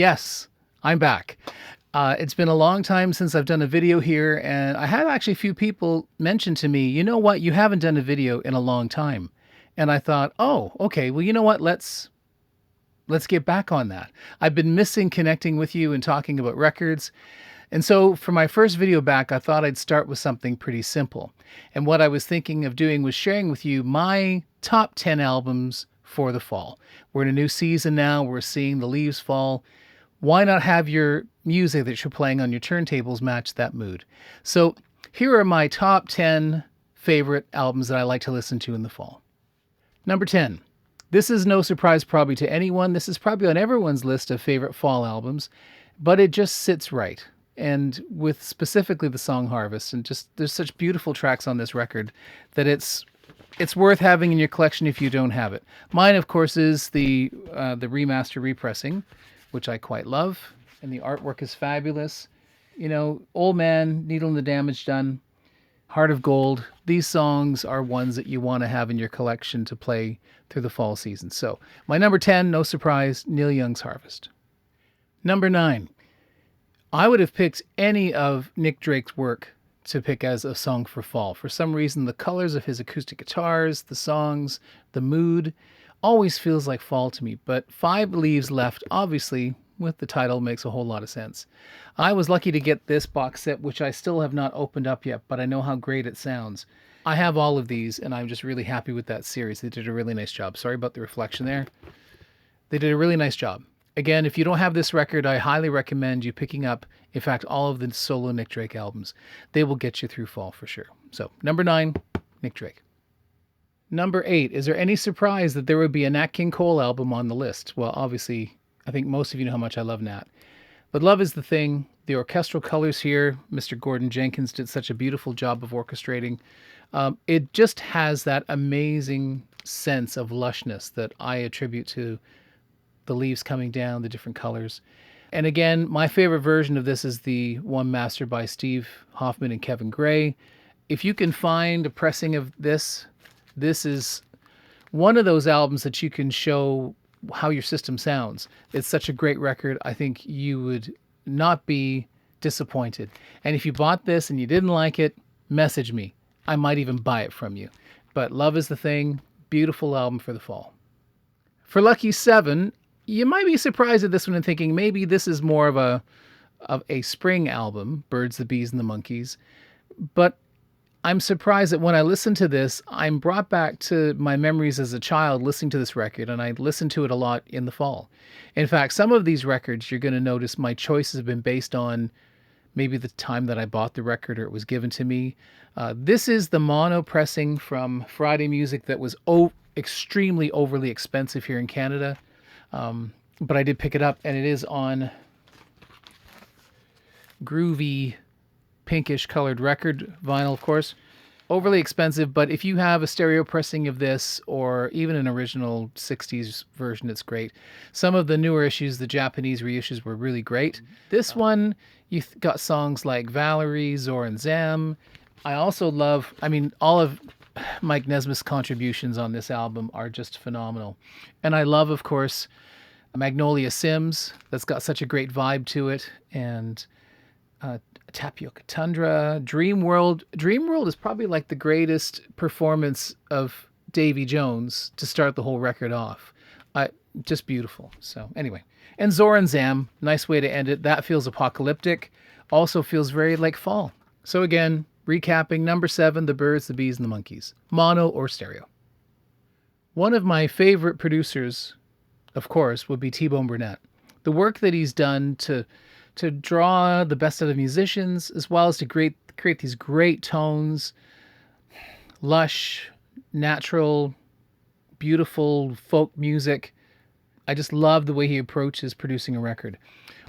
Yes, I'm back. It's been a long time since I've done a video here, and I had actually a few people mention to me, you know what, you haven't done a video in a long time. And I thought, oh, okay, well, you know what, let's get back on that. I've been missing connecting with you and talking about records. And so for my first video back, I thought I'd start with something pretty simple. And what I was thinking of doing was sharing with you my top 10 albums for the fall. We're in a new season now. We're seeing the leaves fall. Why not have your music that you're playing on your turntables match that mood? So here are my top 10 favorite albums that I like to listen to in the fall. Number 10. This is no surprise probably to anyone. This is probably on everyone's list of favorite fall albums, but it just sits right. And with specifically the song Harvest, and just there's such beautiful tracks on this record that it's worth having in your collection if you don't have it. Mine, of course, is the remaster repressing, which I quite love, and the artwork is fabulous. You know, Old Man, Needle and the Damage Done, Heart of Gold. These songs are ones that you want to have in your collection to play through the fall season. So my number 10, no surprise, Neil Young's Harvest. Number 9. I would have picked any of Nick Drake's work to pick as a song for fall. For some reason, the colors of his acoustic guitars, the songs, the mood, always feels like fall to me. But Five Leaves Left, obviously, with the title, makes a whole lot of sense. I was lucky to get this box set, which I still have not opened up yet, but I know how great it sounds. I have all of these, and I'm just really happy with that series. They did a really nice job. Sorry about the reflection there. They did a really nice job. Again, if you don't have this record, I highly recommend you picking up, in fact, all of the solo Nick Drake albums. They will get you through fall for sure. So, number 9, Nick Drake. Number 8, is there any surprise that there would be a Nat King Cole album on the list? Well, obviously, I think most of you know how much I love Nat. But Love Is the Thing, the orchestral colors here, Mr. Gordon Jenkins did such a beautiful job of orchestrating. It just has that amazing sense of lushness that I attribute to the leaves coming down, the different colors. And again, my favorite version of this is the one mastered by Steve Hoffman and Kevin Gray. If you can find a pressing of this, this is one of those albums that you can show how your system sounds. It's such a great record. I think you would not be disappointed. And if you bought this and you didn't like it, message me. I might even buy it from you. But Love Is the Thing, beautiful album for the fall. For Lucky 7, you might be surprised at this one and thinking maybe this is more of a spring album, Birds, the Bees, and the Monkeys. But I'm surprised that when I listen to this, I'm brought back to my memories as a child listening to this record, and I listened to it a lot in the fall. In fact, some of these records, you're going to notice my choices have been based on maybe the time that I bought the record or it was given to me. This is the mono pressing from Friday Music that was extremely overly expensive here in Canada. But I did pick it up, and it is on groovy pinkish colored record vinyl, of course. Overly expensive, but if you have a stereo pressing of this or even an original 60s version, it's great. Some of the newer issues, the Japanese reissues, were really great. This one, you got songs like Valerie, Zor and Zam. I also love, all of Mike Nesmith's contributions on this album are just phenomenal. And I love, of course, Magnolia Sims. That's got such a great vibe to it. And Tapioca Tundra, Dream World. Dream World is probably like the greatest performance of Davy Jones to start the whole record off. Just beautiful. So anyway, and Zor and Zam, nice way to end it. That feels apocalyptic. Also feels very like fall. So again, recapping, number 7, The Birds, the Bees, and the Monkeys. Mono or stereo. One of my favorite producers, of course, would be T-Bone Burnett. The work that he's done to draw the best out of musicians, as well as to create these great tones, lush, natural, beautiful folk music. I just love the way he approaches producing a record.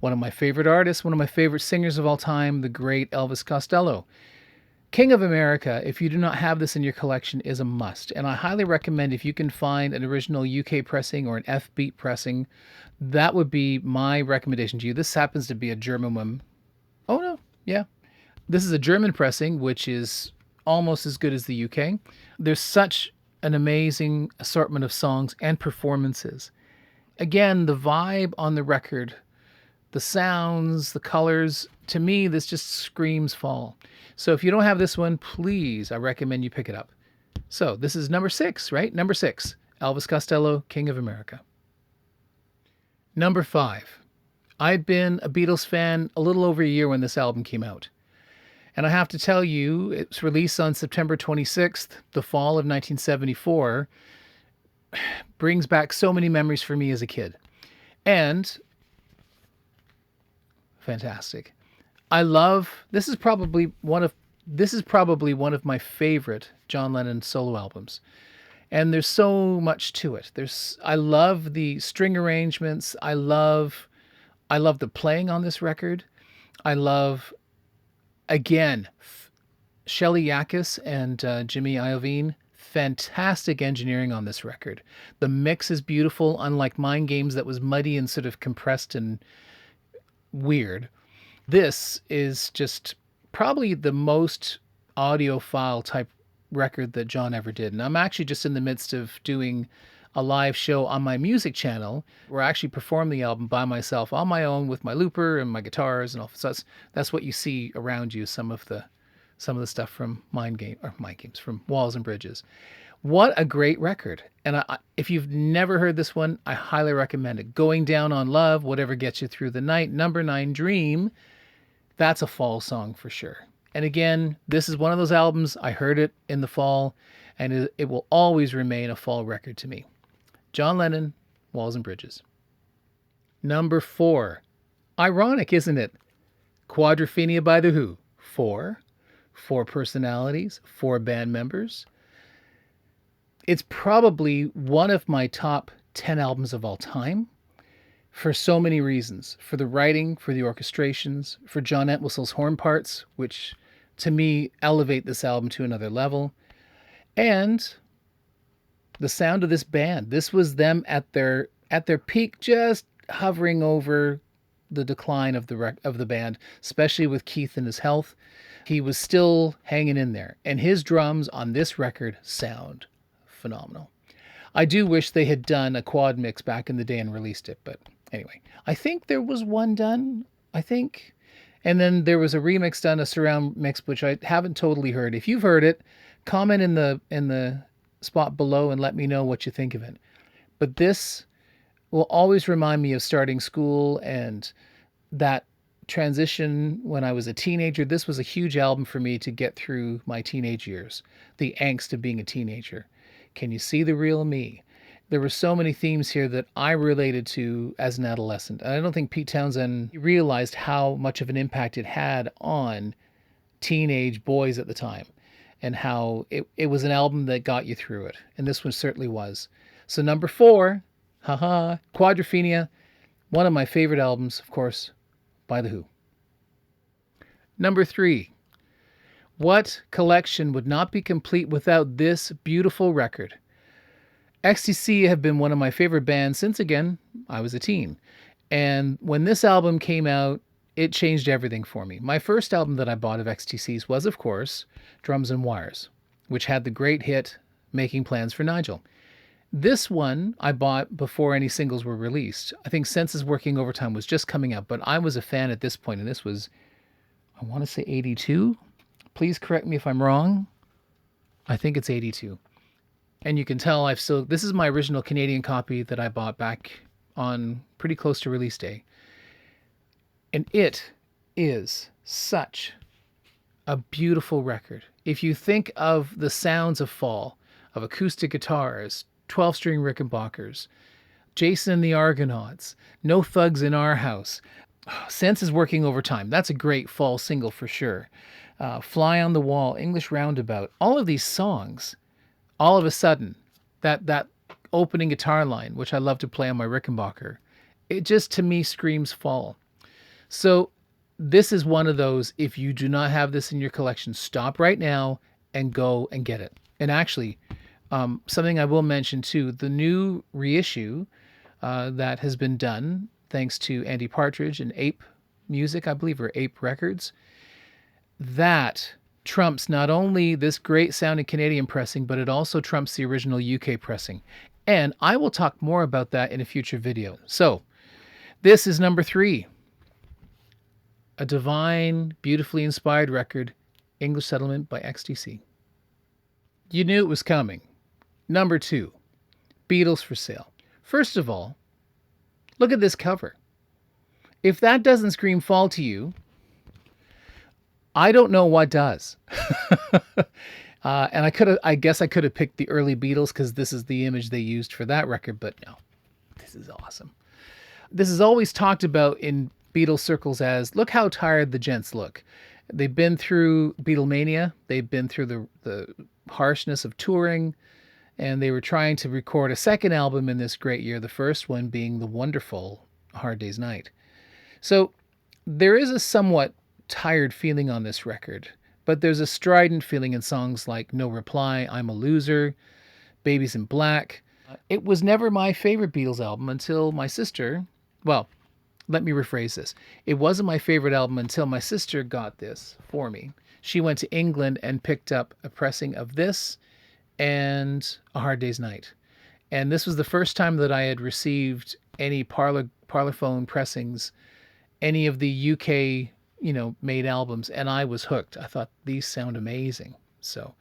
One of my favorite artists, one of my favorite singers of all time, the great Elvis Costello. King of America, if you do not have this in your collection, is a must. And I highly recommend if you can find an original UK pressing or an F-beat pressing, that would be my recommendation to you. This happens to be a German one. Oh, no. Yeah. This is a German pressing, which is almost as good as the UK. There's such an amazing assortment of songs and performances. Again, the vibe on the record the sounds, the colors. To me, this just screams fall. So if you don't have this one, please, I recommend you pick it up. So this is number 6, right? Number 6, Elvis Costello, King of America. Number 5, I'd been a Beatles fan a little over a year when this album came out. And I have to tell you, it was released on September 26th, the fall of 1974, brings back so many memories for me as a kid. And fantastic. I love, this is probably one of my favorite John Lennon solo albums. And there's so much to it. I love the string arrangements. I love the playing on this record. I love, again, Shelley Yakis and Jimmy Iovine. Fantastic engineering on this record. The mix is beautiful, unlike Mind Games that was muddy and sort of compressed and weird. This is just probably the most audiophile type record that John ever did. And I'm actually just in the midst of doing a live show on my music channel where I actually perform the album by myself on my own with my looper and my guitars and all. So that's what you see around you, some of the stuff from Mind Games, from Walls and Bridges. What a great record. And if you've never heard this one, I highly recommend it. Going Down on Love, Whatever Gets You Through the Night, Number 9, Dream. That's a fall song for sure. And again, this is one of those albums, I heard it in the fall, and it will always remain a fall record to me. John Lennon, Walls and Bridges. Number 4. Ironic, isn't it? Quadrophenia by The Who. 4 personalities, 4 band members. It's probably one of my top 10 albums of all time for so many reasons. For the writing, for the orchestrations, for John Entwistle's horn parts, which to me elevate this album to another level, and the sound of this band. This was them at their peak, just hovering over the decline of the band, especially with Keith and his health. He was still hanging in there, and his drums on this record sound phenomenal. I do wish they had done a quad mix back in the day and released it, but anyway, I think there was one done, and then there was a remix done, a surround mix, which I haven't totally heard. If you've heard it, comment in the spot below and let me know what you think of it. But this will always remind me of starting school and that transition when I was a teenager. This was a huge album for me to get through my teenage years, the angst of being a teenager. Can you see the real me? There were so many themes here that I related to as an adolescent. And I don't think Pete Townsend realized how much of an impact it had on teenage boys at the time, and how it was an album that got you through it. And this one certainly was. So number 4, Quadrophenia, one of my favorite albums, of course, by The Who. Number 3, what collection would not be complete without this beautiful record? XTC have been one of my favorite bands since, again, I was a teen. And when this album came out, it changed everything for me. My first album that I bought of XTC's was, of course, Drums and Wires, which had the great hit, Making Plans for Nigel. This one I bought before any singles were released. I think Senses Working Overtime was just coming out, but I was a fan at this point, and this was, I want to say 82. Please correct me if I'm wrong. I think it's 82. And you can tell this is my original Canadian copy that I bought back on pretty close to release day. And it is such a beautiful record. If you think of the sounds of fall, of acoustic guitars, 12-string Rickenbackers, Jason and the Argonauts, No Thugs in Our House, Senses Working Overtime. That's a great fall single for sure. Fly on the Wall, English Roundabout. All of these songs, all of a sudden, that opening guitar line, which I love to play on my Rickenbacker, it just to me screams fall. So this is one of those, if you do not have this in your collection, stop right now and go and get it. And actually, something I will mention too, the new reissue that has been done thanks to Andy Partridge and Ape Music, I believe, or Ape Records, that trumps not only this great sounding Canadian pressing, but it also trumps the original UK pressing. And I will talk more about that in a future video. So this is number 3, A divine, beautifully inspired record, English Settlement by XTC. You knew it was coming. Number 2, Beatles for Sale. First of all, look at this cover. If that doesn't scream fall to you, I don't know what does. And I guess I could have picked the early Beatles because this is the image they used for that record, but no, this is awesome. This is always talked about in Beatles circles as, look how tired the gents look. They've been through Beatlemania. They've been through the harshness of touring, and they were trying to record a second album in this great year, the first one being the wonderful Hard Day's Night. So there is a somewhat tired feeling on this record, but there's a strident feeling in songs like No Reply, I'm a Loser, Babies in Black. It was never my favorite Beatles album until my sister, well, let me rephrase this. It wasn't my favorite album until my sister got this for me. She went to England and picked up a pressing of this and A Hard Day's Night. And this was the first time that I had received any Parlophone pressings, any of the UK, made albums, and I was hooked. I thought these sound amazing. So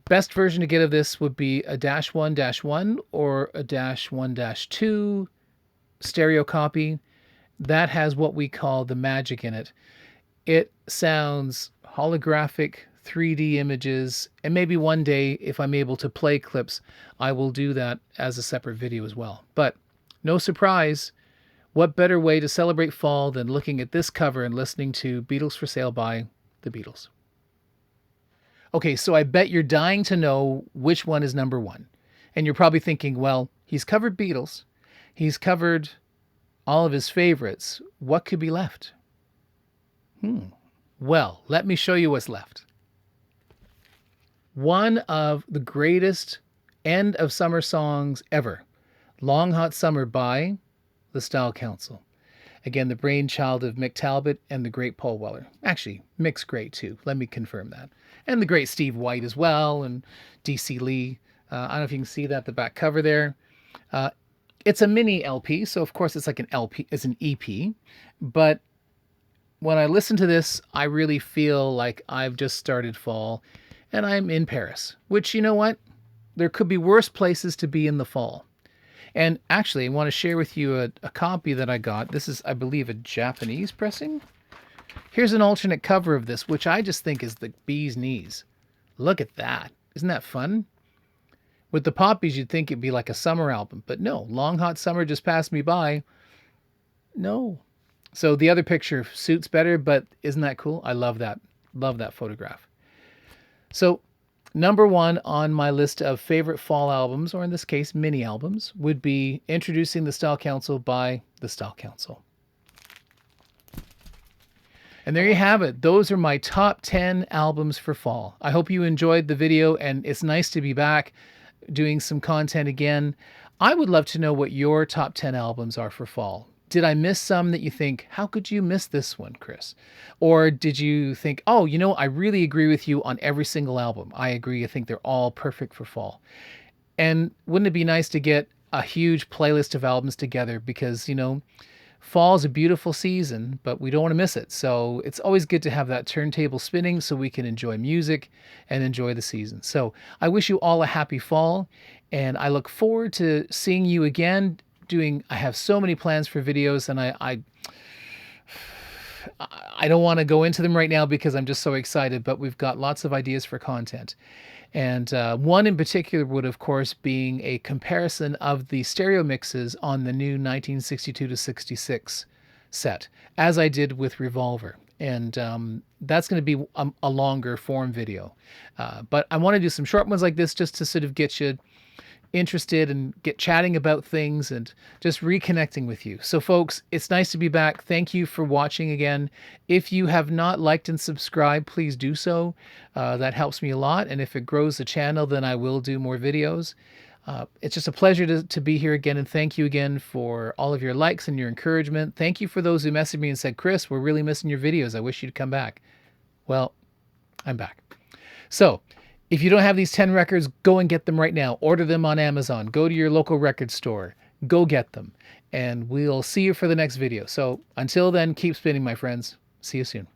best version to get of this would be a -1-1 or a -1-2 stereo copy. That has what we call the magic in it. It sounds holographic, 3D images, and maybe one day, if I'm able to play clips, I will do that as a separate video as well. But no surprise, what better way to celebrate fall than looking at this cover and listening to Beatles for Sale by the Beatles. Okay, so I bet you're dying to know which one is number 1. And you're probably thinking, well, he's covered Beatles. He's covered all of his favorites. What could be left? Well, let me show you what's left. One of the greatest end of summer songs ever, Long Hot Summer by the Style Council. Again, the brainchild of Mick Talbot and the great Paul Weller. Actually, Mick's great too. Let me confirm that. And the great Steve White as well, and D.C. Lee. I don't know if you can see that, the back cover there. It's a mini LP, so of course it's like an LP, it's an EP. But when I listen to this, I really feel like I've just started fall and I'm in Paris, which, you know what? There could be worse places to be in the fall. And actually, I want to share with you a copy that I got. This is, I believe, a Japanese pressing. Here's an alternate cover of this, which I just think is the bee's knees. Look at that. Isn't that fun? With the Poppies, you'd think it'd be like a summer album, but no, Long Hot Summer just passed me by. No. So the other picture suits better, but isn't that cool? I love that. Love that photograph. So number 1 on my list of favorite fall albums, or in this case, mini albums, would be Introducing the Style Council by the Style Council. And there you have it. Those are my top 10 albums for fall. I hope you enjoyed the video, and it's nice to be back doing some content again. I would love to know what your top 10 albums are for fall. Did I miss some that you think, how could you miss this one, Chris? Or did you think, oh, I really agree with you on every single album. I agree. I think they're all perfect for fall. And wouldn't it be nice to get a huge playlist of albums together? Because, fall is a beautiful season, but we don't want to miss it. So it's always good to have that turntable spinning so we can enjoy music and enjoy the season. So I wish you all a happy fall, and I look forward to seeing you again. I have so many plans for videos, and I don't want to go into them right now because I'm just so excited, but we've got lots of ideas for content. And one in particular would, of course, being a comparison of the stereo mixes on the new 1962 to 66 set, as I did with Revolver. And that's going to be a longer form video. But I want to do some short ones like this just to sort of get you interested and get chatting about things and just reconnecting with you. So folks, it's nice to be back. Thank you for watching again. If you have not liked and subscribed, please do so. That helps me a lot. And if it grows the channel, then I will do more videos. It's just a pleasure to be here again. And thank you again for all of your likes and your encouragement. Thank you for those who messaged me and said, Chris, we're really missing your videos. I wish you'd come back. Well, I'm back. So if you don't have these 10 records, go and get them right now. Order them on Amazon. Go to your local record store. Go get them. and we'll see you for the next video. So until then, keep spinning, my friends. See you soon.